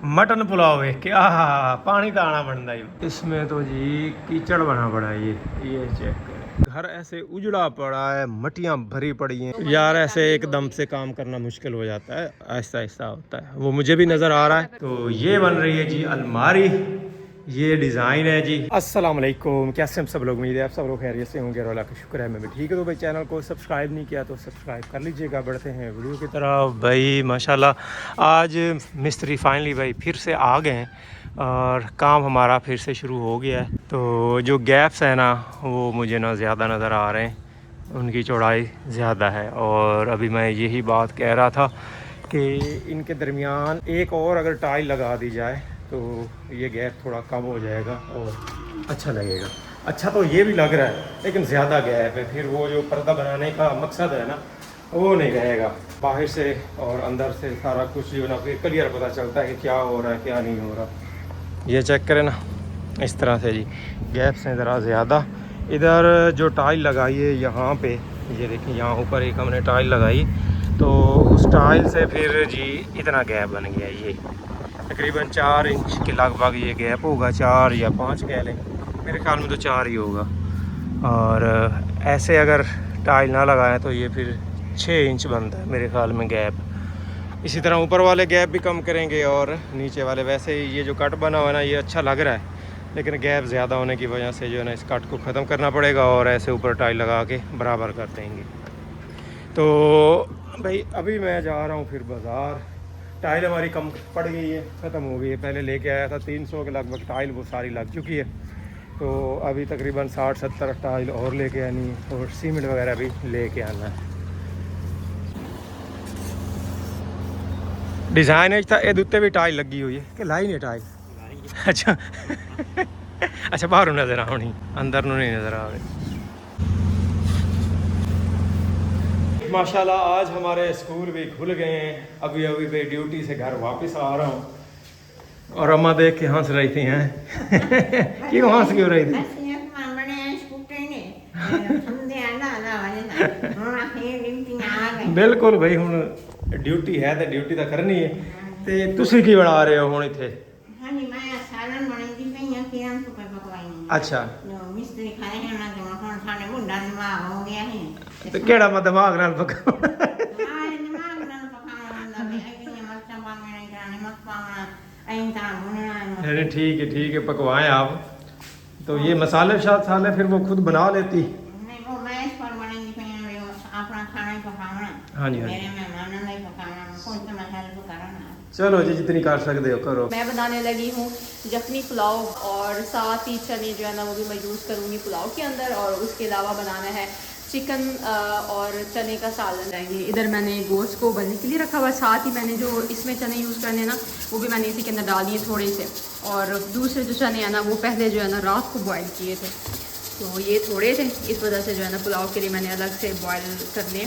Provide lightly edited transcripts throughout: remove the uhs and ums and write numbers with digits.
Mutton pulao है क्या, पानी तो आना बनता ही। इसमें तो जी कीचड़ बना पड़ा है। ये चेक करें, घर ऐसे उजड़ा पड़ा है, मट्टियाँ भरी पड़ी हैं यार, ऐसे एकदम से काम करना मुश्किल हो जाता है, ऐसा ऐसा होता है, वो मुझे भी नज़र आ रहा है। तो ये बन रही है जी अलमारी, ये डिज़ाइन है जी। अस्सलाम वालेकुम, कैसे हम सब लोग, उम्मीद है आप सब लोग खैरियत से होंगे और अल्लाह का शुक्र है मैं भी ठीक है। तो भाई चैनल को सब्सक्राइब नहीं किया तो सब्सक्राइब कर लीजिएगा। बढ़ते हैं वीडियो की तरफ। भाई माशाल्लाह आज मिस्त्री फाइनली भाई फिर से आ गए हैं और काम हमारा फिर से शुरू हो गया है। तो जो गैप्स है ना वो मुझे ना ज़्यादा नज़र आ रहे हैं, उनकी चौड़ाई ज़्यादा है। और अभी मैं यही बात कह रहा था कि इनके दरमियान एक और अगर टाइल लगा दी जाए तो ये गैप थोड़ा कम हो जाएगा और अच्छा लगेगा। अच्छा तो ये भी लग रहा है लेकिन ज़्यादा गैप है, फिर वो जो पर्दा बनाने का मकसद है ना वो नहीं रहेगा। बाहर से और अंदर से सारा कुछ जो ना फिर क्लियर पता चलता है कि क्या हो रहा है क्या नहीं हो रहा। ये चेक करें ना, इस तरह से जी गैप्स हैं ज़रा ज़्यादा। इधर जो टाइल लगाई है यहाँ पे, ये देखिए यहाँ ऊपर एक हमने टाइल लगाई तो उस टाइल से फिर जी इतना गैप बन गया। ये तकरीबन 4 इंच के लगभग ये गैप होगा, 4 या 5 कह लें, मेरे ख्याल में तो 4 ही होगा। और ऐसे अगर टाइल ना लगाएं तो ये फिर 6 इंच बनता है मेरे ख्याल में गैप। इसी तरह ऊपर वाले गैप भी कम करेंगे और नीचे वाले, वैसे ही ये जो कट बना हुआ है ना ये अच्छा लग रहा है लेकिन गैप ज़्यादा होने की वजह से जो है ना इस कट को ख़त्म करना पड़ेगा और ऐसे ऊपर टाइल लगा के बराबर कर देंगे। तो भाई अभी मैं जा रहा हूँ फिर बाज़ार। टाइल हमारी कम पड़ गई है, ख़त्म हो गई है। पहले लेके आया था 300 के लगभग टाइल, वो सारी लग चुकी है। तो अभी तकरीबन 60-70 टाइल और लेके आनी है और सीमेंट वगैरह भी लेके आना है। डिज़ाइन था ये उत्ते भी टाइल लगी हुई है कि लाई नहीं टाइल? अच्छा अच्छा बाहरों नज़र आनी, अंदर नहीं नज़र आ रही। माशाल्लाह आज हमारे स्कूल भी खुल गए हैं। अभी अभी पे ड्यूटी से घर वापस आ रहा हूँ और अम्मा देख के हंस रही थी हैं क्यों हंस क्यों रही थी? बिल्कुल भाई, हुण ड्यूटी है तो ड्यूटी तो करनी है। ते तुसी की बना रहे हो हुण इत्थे? हाँ जी, मैं सालन बनाई पई हां, किरण तो पकवाई। अच्छा, मिस्त्री खाए हैं ना तो हुण साडे मुंडा दिमाग हो गया है। तो केड़ा मैं दिमाग नाल पका? हाँ दिमाग नाल पकाना हुंदा है, इतनी मरचा पावना है, नमक पावना, ऐं ता भुनना है। अरे ठीक है पकवाएं आप। तो ये मसाले साले फिर वो खुद बना लेती? नहीं वो मैं इस पर बनाई पई हां, अपना खाना ही पकावना। हाँ जी मेरे मेहमानों ने पकाना, कोई तो मसाले तो करना। चलो जी जितनी कर सकते हो करो। मैं बनाने लगी हूँ जखनी पुलाव और साथ ही चने जो है ना वो भी मैं यूज़ करूँगी पुलाव के अंदर। और उसके अलावा बनाना है चिकन और चने का सालन रहेंगे। इधर मैंने गोश्त को बनने के लिए रखा हुआ, साथ ही मैंने जो इसमें चने यूज़ करने ना वो भी मैंने इसी के अंदर डाल दिए थोड़े से। और दूसरे जो चने हैं ना वो पहले जो है ना रात को बॉयल किए थे, तो ये थोड़े थे, इस वजह से जो है ना पुलाव के लिए मैंने अलग से बॉयल करने।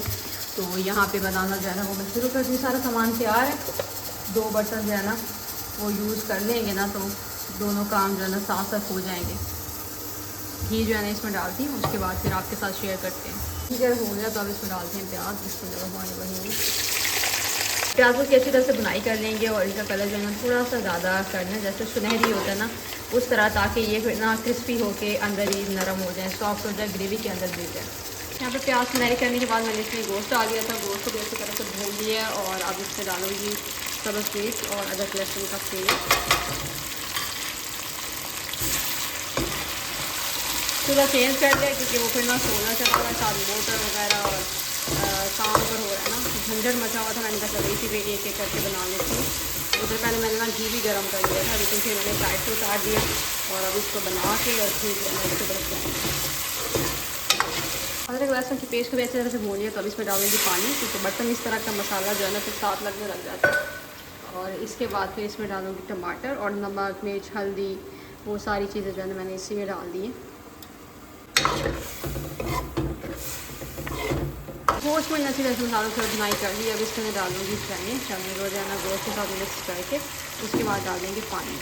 तो यहाँ पे बनाना जो है ना वो मैं शुरू कर दी। सारा सामान तैयार है, 2 बर्तन जो है ना वो यूज़ कर लेंगे ना तो दोनों काम जो है ना साथ साथ हो जाएंगे। घी जो है ना इसमें डालती हूँ, उसके बाद फिर आपके साथ शेयर करते हैं। घी जब हो गया तो अब इसमें डालते हैं प्याज, इसमें जब हमारे वही प्याज़ों की अच्छी तरह से बुनाई कर लेंगे और इसका कलर जो है ना थोड़ा सा ज़्यादा करना, जैसे सुनहरी होता है ना उस तरह, ताकि ये फिर ना क्रिस्पी होके अंदर ही नरम हो जाए, सॉफ्ट हो जाए, ग्रेवी के अंदर भी जाए। यहाँ पे प्याज सुनहरी करने के बाद मैंने इसमें गोश्त डाल दिया था, गोश्त को भी अच्छी तरह से भून लिया और अब इसमें डालूंगी सब्ज़ मिर्च और अदरक लहसुन का पेस्ट। थोड़ा चेंज कर लिया क्योंकि वो फिर ना सोना चला हुआ है, साथ मोटर वगैरह और काम पर हो रहा है ना, झंझट मचा हुआ था। मैंने कहा चलो इसी पे एक एक करके बना लेती हूँ। उधर पहले मैंने ना घी भी गर्म कर लिया था, लेकिन फिर मैंने साइड से उतार दिया और अब इसको बना के और फिर इसको रख जाएंगे। अदरक लहसुन की पेस्ट को भी अच्छी तरह से भून लिया, तो अब इसमें डालूंगी पानी, क्योंकि बर्तन इस तरह का मसाला जो है ना फिर साथ लगने लग जाता है। और इसके बाद फिर इसमें डालूंगी टमाटर और नमक मिर्च हल्दी, वो सारी चीज़ें जो है ना मैंने इसी में डाल दी हैं। गोश्त में अच्छी तरह से मसालों से बुनाई कर ली। अब इसमें मैं डालूंगी चने को जो है ना गोश्त के साथ मिक्स करके, उसके बाद डाल देंगे पानी।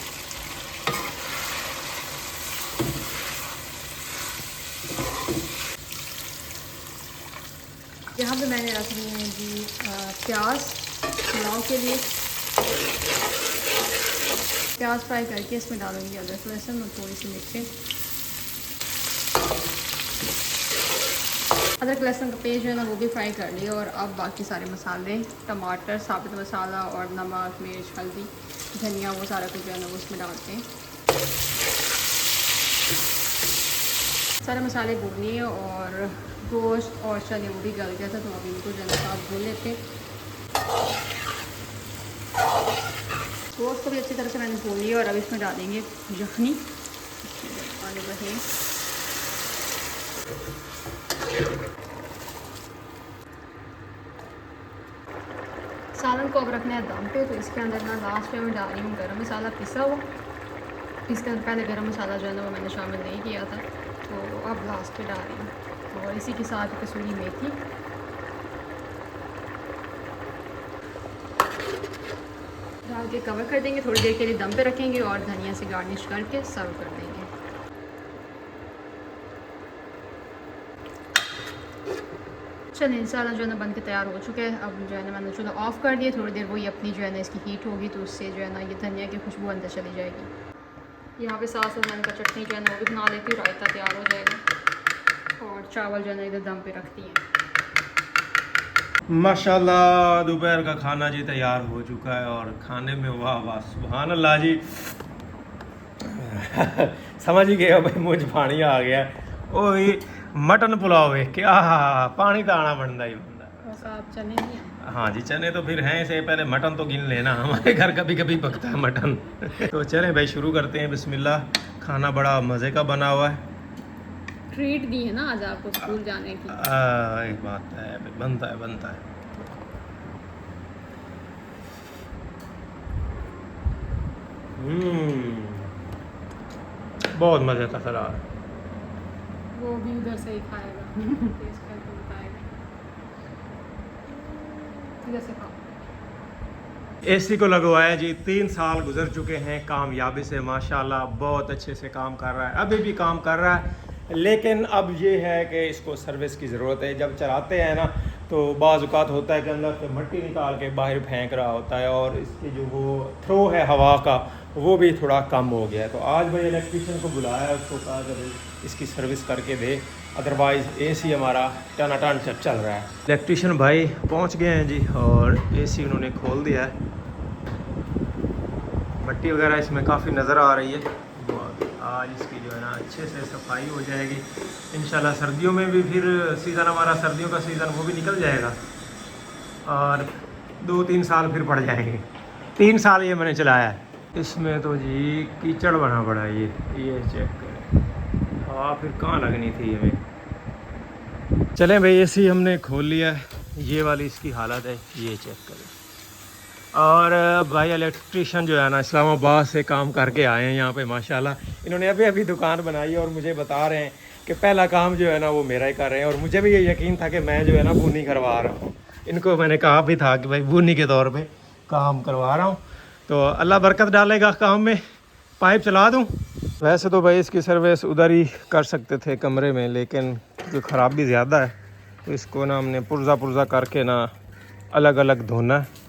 यहाँ पे मैंने रख लिए हैं जी प्याज पुलाव के लिए। प्याज फ्राई करके इसमें डालूंगी अदरक लहसुन और थोड़ी सी मिर्ची। अदरक लहसुन का पेस्ट जो है ना वो भी फ्राई कर लिया। और अब बाकी सारे मसाले, टमाटर, साबुत मसाला और नमक, मिर्च, हल्दी, धनिया, वो सारा कुछ जो है ना वो उसमें डालते हैं। सारे मसाले भून लिए और गोश्त और चने वो भी गल गया था, तो अब इनको जो है ना साथ भून लेते हैं। गोश्त को भी अच्छी तरह से मैंने भून लिया और अब इसमें डालेंगे यखनी। सालन को अब रखना है दम पे, तो इसके अंदर ना लास्ट में मैं डाल रही हूँ गरम मसाला पिसा हुआ। इसके अंदर पहले गरम मसाला जो है ना वो मैंने शामिल नहीं किया था, तो अब लास्ट पे डाल रही हूँ। और इसी के साथ कसूरी मेथी, डाल के कवर कर देंगे, थोड़ी देर के लिए दम पे रखेंगे और धनिया से गार्निश करके सर्व कर देंगे। चलिए इंशाल्लाह जो है ना बन के तैयार हो चुके हैं। अब जो है ना मैंने चूल्हा ऑफ़ कर दिया, थोड़ी देर वही अपनी जो है ना इसकी हीट होगी, तो उससे जो है ना ये धनिया की खुशबू अंदर चली जाएगी। यहाँ पे साथ साथ मैंने का चटनी जो है ना वो भी बना लेती हूँ, रायता तैयार हो जाएगा। और चावल जो है ना इधर दम पे रखती हैं। माशाल्लाह दोपहर का खाना जी तैयार हो चुका है और खाने में वाह वाह सुभान अल्लाह जी। समझ ही गया भाई, मुझ पानी आ गया। ओ ये मटन पुलाव है क्या, पानी तो आना बनता ही बनता है। चने नहीं हैं? हाँ जी चने तो फिर हैं से, पहले मटन तो गिन लेना, हमारे घर कभी कभी पकता है मटन। तो चलें भाई शुरू करते हैं, बिस्मिल्लाह। खाना बड़ा मज़े का बना हुआ है। ट्रीट दी है ना आज आपको स्कूल जाने की। एक बात है, बनता है बनता है। बहुत मज़े का सलाद। वो भी उधर से ही खाएगा, टेस्ट करके बताएगा। इधर से खाओ। एसी को लगवाया जी 3 साल गुजर चुके हैं कामयाबी से, माशाल्लाह बहुत अच्छे से काम कर रहा है, अभी भी काम कर रहा है। लेकिन अब ये है कि इसको सर्विस की ज़रूरत है। जब चलाते हैं ना तो बाज़ औक़ात होता है कि अंदर से मिट्टी निकाल के बाहर फेंक रहा होता है और इसकी जो वो थ्रो है हवा का वो भी थोड़ा कम हो गया है। तो आज भाई इलेक्ट्रीशियन को बुलाया, उसको कहा कि भाई इसकी सर्विस करके दे, अदरवाइज़ एसी हमारा टनाटन चल रहा है। इलेक्ट्रीशियन भाई पहुंच गए हैं जी और एसी उन्होंने खोल दिया है। मिट्टी वगैरह इसमें काफ़ी नज़र आ रही है। आज इसकी जो है ना अच्छे से सफाई हो जाएगी इंशाल्लाह। सर्दियों में भी फिर सीज़न, हमारा सर्दियों का सीज़न वो भी निकल जाएगा और 2-3 साल फिर पड़ जाएंगे। 3 साल ये मैंने चलाया है। इसमें तो जी कीचड़ बना पड़ा है। ये चेक करें, हाँ फिर कहाँ लगनी थी हमें। चलें भाई एसी हमने खोल लिया है, ये वाली इसकी हालत है, ये चेक करें। और भाई इलेक्ट्रीशियन जो है ना इस्लामाबाद से काम करके आए हैं यहाँ पे माशाल्लाह। इन्होंने अभी अभी दुकान बनाई है और मुझे बता रहे हैं कि पहला काम जो है ना वो मेरा ही कर रहे हैं। और मुझे भी ये यकीन था कि मैं जो है ना बुनी करवा रहा हूँ। इनको मैंने कहा भी था कि भाई बुनी के तौर पे काम करवा रहा हूँ, तो अल्लाह बरकत डालेगा काम में। पाइप चला दूँ। वैसे तो भाई इसकी सर्विस उधर ही कर सकते थे कमरे में, लेकिन जो ख़राबी ज़्यादा है तो इसको ना हमने पुर्जा करके ना अलग अलग धोना है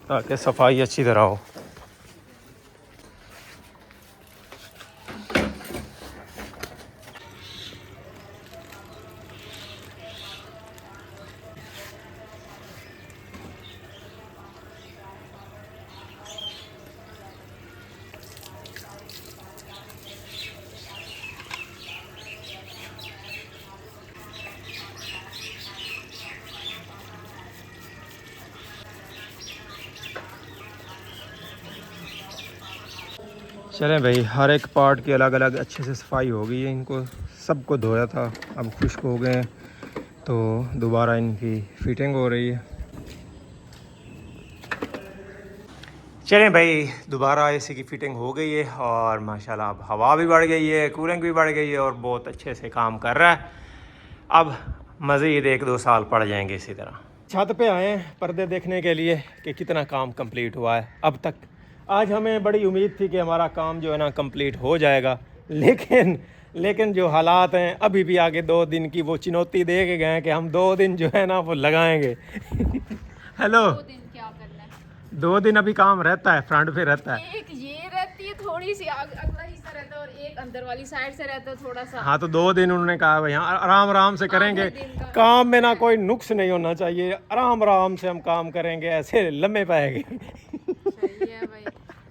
ताकि सफाई अच्छी तरह हो। चलें भाई, हर एक पार्ट की अलग अलग अच्छे से सफाई हो गई है। इनको सबको धोया था, अब खुश्क हो गए हैं, तो दोबारा इनकी फिटिंग हो रही है। चलें भाई, दोबारा एसी की फ़िटिंग हो गई है और माशाल्लाह अब हवा भी बढ़ गई है, कूलिंग भी बढ़ गई है और बहुत अच्छे से काम कर रहा है। अब मज़ीद 1-2 साल पड़ जाएंगे इसी तरह। छत पे आए हैं पर्दे देखने के लिए कि कितना काम कंप्लीट हुआ है अब तक। आज हमें बड़ी उम्मीद थी कि हमारा काम जो है ना कंप्लीट हो जाएगा, लेकिन जो हालात हैं अभी भी आगे 2 दिन की वो चुनौती दे के गए हैं कि हम 2 दिन जो है ना वो लगाएंगे। हेलो, 2 दिन क्या करना है? 2 दिन अभी काम रहता है, फ्रंट पे रहता है। एक ये रहती है थोड़ी सी अगला हिस्सा रहता है और एक अंदर वाली साइड से रहता है थोड़ा सा। हाँ तो 2 दिन उन्होंने कहा यहाँ आराम आराम से करेंगे, काम में ना कोई नुक्स नहीं होना चाहिए, आराम आराम से हम काम करेंगे, ऐसे लम्बे पाएंगे। सही है भाई।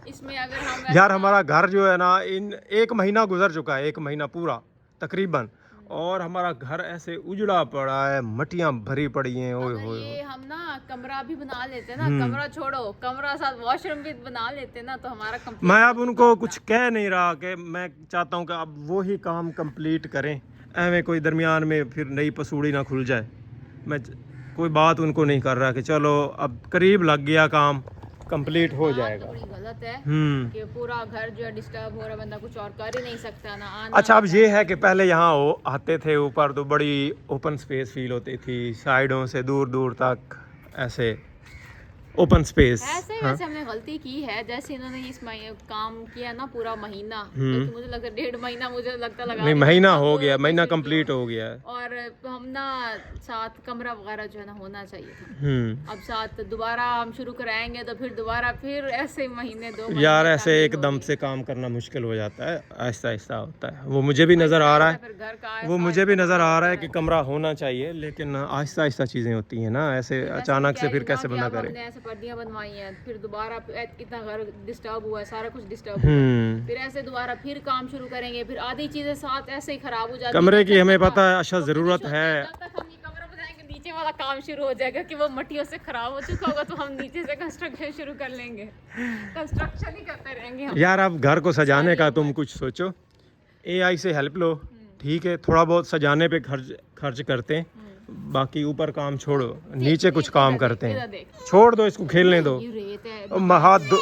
इसमें अगर हम यार हमारा घर जो है ना, इन 1 महीना गुजर चुका है, 1 महीना पूरा तकरीबन, और हमारा घर ऐसे उजड़ा पड़ा है, मट्टियाँ भरी पड़ी हैं। ओए अगर होए ये हम ना कमरा भी बना लेते ना, कमरा छोड़ो, कमरा साथ वॉशरूम भी बना लेते ना, तो हमारा कंप्लीट। मैं अब उनको कुछ कह नहीं रहा कि मैं चाहता हूँ कि अब वो ही काम कंप्लीट करें, एवं कोई दरमियान में फिर नई पसूड़ी ना खुल जाए। मैं कोई बात उनको नहीं कर रहा कि चलो अब करीब लग गया, काम कंप्लीट हो जाएगा। बड़ी गलत है हम्म। कि पूरा घर जो है डिस्टर्ब हो रहा है, बंदा कुछ और कर ही नहीं सकता ना। आना अच्छा अब ये है कि पहले यहाँ वो आते थे ऊपर तो बड़ी ओपन स्पेस फील होती थी, साइडों से दूर दूर तक ऐसे ओपन स्पेस। ऐसे वैसे हमने गलती की है, जैसे इन्होंने इस काम किया ना पूरा महीना, तो मुझे लगता है 1.5 महीना मुझे लगता लगा नहीं, महीना हो गया, महीना कंप्लीट हो गया है। और हम ना साथ कमरा वगैरह जो है ना होना चाहिए था। अब साथ दोबारा हम शुरू कराएंगे तो फिर दोबारा फिर ऐसे महीने 2 महीने यार ऐसे एकदम से काम करना मुश्किल हो जाता है, आहिस्ता आहिस्ता होता है। वो मुझे भी नज़र आ रहा है, फिर घर का वो मुझे भी नज़र आ रहा है कि कमरा होना चाहिए, लेकिन आहिस्ता आहिस्ता चीज़ें होती हैं ना, ऐसे अचानक से फिर कैसे बंदा करे। ऐसे पर्दियां बनवाई हैं, फिर दोबारा इतना घर डिस्टर्ब हुआ है, सारा कुछ डिस्टर्ब हुआ हम्म। फिर ऐसे दोबारा फिर काम शुरू करेंगे, फिर आधी चीजें साथ ऐसे ही खराब हो जाती कमरे हैं। की हमें पता है अच्छा ज़रूरत है। जब तक हम ये कमरा बनाएंगे नीचे वाला काम शुरू हो जाएगा कि वो मट्टियों से खराब हो चुका होगा, तो हम नीचे से कंस्ट्रक्शन शुरू कर लेंगे, कंस्ट्रक्शन ही करते रहेंगे हम। यार अब घर को सजाने का तुम कुछ सोचो, AI से हेल्प लो, ठीक है, थोड़ा बहुत सजाने पे खर्च करते हैं, बाकी ऊपर काम छोड़ो, नीचे कुछ काम करते हैं। छोड़ दो इसको, खेलने दो, ये रेत है, हाथ दो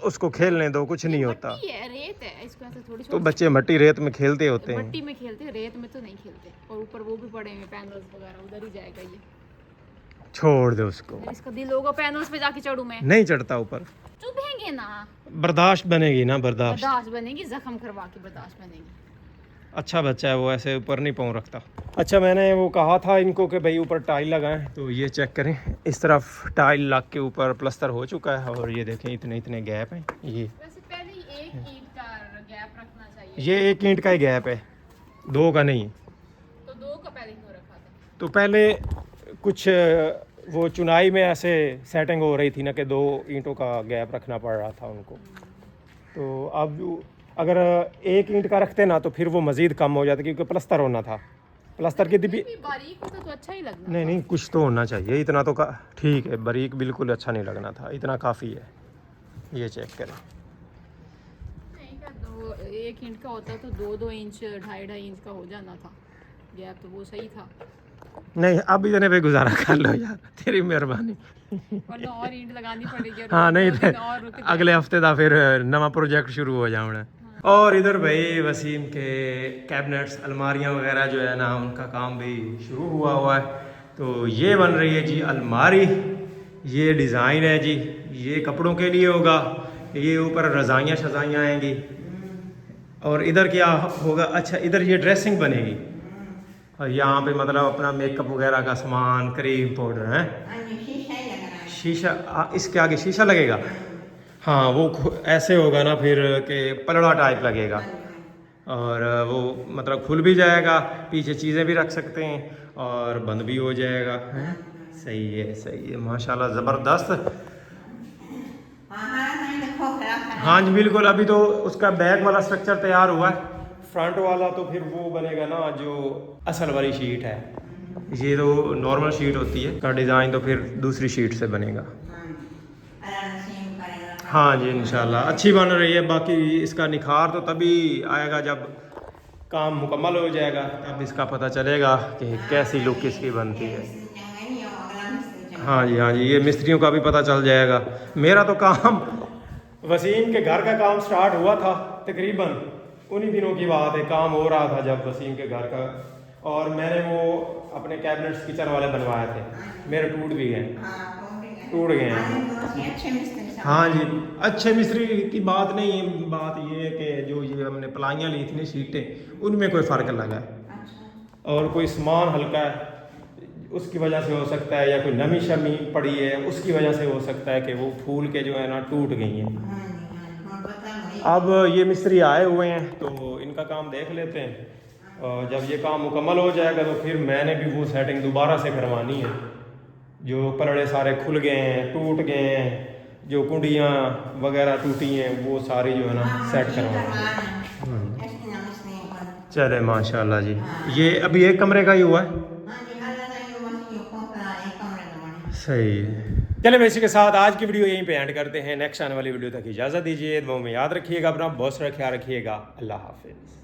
उसको, खेलने दो, कुछ नहीं होता। मट्टी है, रेत है, इसको ऐसे थोड़ी तो बच्चे मट्टी रेत में खेलते होते हैं। मट्टी में खेलते हैं, रेत में तो नहीं खेलते। और ऊपर वो भी पड़े हैं पैनल्स वगैरह, उधर ही जाएगा ये। छोड़ दो उसको, इसका दिल होगा पैनल्स पे जाके चढ़ूं मैं, नहीं चढ़ता ऊपर, चुभेंगे ना, बर्दाश्त बनेगी ना, बर्दाश्त। बर्दाश्त बनेगी, जख्म करवा के बर्दाश्त बनेगी। अच्छा बच्चा है वो, ऐसे ऊपर नहीं पाँव रखता। अच्छा मैंने वो कहा था इनको कि भाई ऊपर टाइल लगाएं, तो ये चेक करें, इस तरफ टाइल लग के ऊपर प्लास्टर हो चुका है, और ये देखें इतने इतने गैप हैं। ये वैसे पहले ही 1 ईंट का गैप रखना चाहिए। ये 1 ईंट का ही गैप है, 2 का नहीं। तो 2 का पहले क्यों रखा था? तो पहले कुछ वो चुनाई में ऐसे सेटिंग हो रही थी ना कि 2 ईंटों का गैप रखना पड़ रहा था उनको। तो अब अगर 1 ईंट का रखते ना तो फिर वो मज़ीद कम हो जाता, क्योंकि प्लास्टर होना था, प्लास्टर की भी बारीक होता तो अच्छा ही लगना। नहीं कुछ तो होना चाहिए, इतना तो ठीक है, बारीक बिल्कुल अच्छा नहीं लगना था, इतना काफ़ी है। ये चेक करें, नहीं का 1 इंच का होता तो 2-2 इंच 2.5 इंच का हो जाना था गैप, तो वो सही था। नहीं अब इतने पे गुजारा कर लो यार, तेरी मेहरबानी। वरना और ईंट लगानी पड़ेगी। हाँ नहीं और रुक जाए। अगले हफ्ते का फिर नवा प्रोजेक्ट शुरू हो जाना। और इधर भाई वसीम के कैबिनेट्स, अलमारियाँ वगैरह जो है ना, उनका काम भी शुरू हुआ है। तो ये बन रही है जी अलमारी, ये डिज़ाइन है जी, ये कपड़ों के लिए होगा, ये ऊपर रज़ाइयाँ शज़ाइयाँ आएंगी, और इधर क्या होगा, अच्छा इधर ये ड्रेसिंग बनेगी, और यहाँ पे मतलब अपना मेकअप वगैरह का सामान, क्रीम पाउडर है, शीशा, इसके आगे शीशा लगेगा। हाँ वो ऐसे होगा ना फिर के पलड़ा टाइप लगेगा, और वो मतलब खुल भी जाएगा, पीछे चीज़ें भी रख सकते हैं, और बंद भी हो जाएगा। है सही है माशाल्लाह, ज़बरदस्त। हाँ जी बिल्कुल, अभी तो उसका बैक वाला स्ट्रक्चर तैयार हुआ है, फ्रंट वाला तो फिर वो बनेगा ना जो असल वाली शीट है। ये तो नॉर्मल शीट होती है, का डिज़ाइन तो फिर दूसरी शीट से बनेगा। हाँ जी इंशाल्लाह अच्छी बन रही है। बाकी इसका निखार तो तभी आएगा जब काम मुकम्मल हो जाएगा, तब इसका पता चलेगा कि कैसी लुक इसकी बनती है। हाँ जी ये मिस्त्रियों का भी पता चल जाएगा। मेरा तो काम, वसीम के घर का काम स्टार्ट हुआ था तकरीबन उन्हीं दिनों की बात है, काम हो रहा था जब वसीम के घर का, और मैंने वो अपने कैबिनेट्स किचन वाले बनवाए थे, मेरे टूट भी गए, टूट गए हैं। हाँ जी अच्छे मिस्त्री की बात नहीं है, बात ये है कि जो ये हमने प्लाइयाँ ली थी ना, शीटें, उनमें कोई फ़र्क लगा है, और कोई सामान हल्का है उसकी वजह से हो सकता है, या कोई नमी शमी पड़ी है उसकी वजह से हो सकता है कि वो फूल के जो है ना टूट गई हैं। अब ये मिस्त्री आए हुए हैं तो इनका काम देख लेते हैं, और जब ये काम मुकम्मल हो जाएगा तो फिर मैंने भी वो सेटिंग दोबारा से करवानी है। जो पलड़े सारे खुल गए हैं, टूट गए हैं, जो कुंडियाँ वगैरह टूटी हैं, वो सारी जो है ना सेट करवानी। चले माशाल्लाह जी। ये अभी एक कमरे का ही हुआ है, सही है। चले इसी के साथ आज की वीडियो यहीं पे एंड करते हैं। नेक्स्ट आने वाली वीडियो तक इजाज़त दीजिए। दुआओं में याद रखिएगा अपना, बहुत सारा ख्याल रखिएगा। अल्लाह हाफिज़।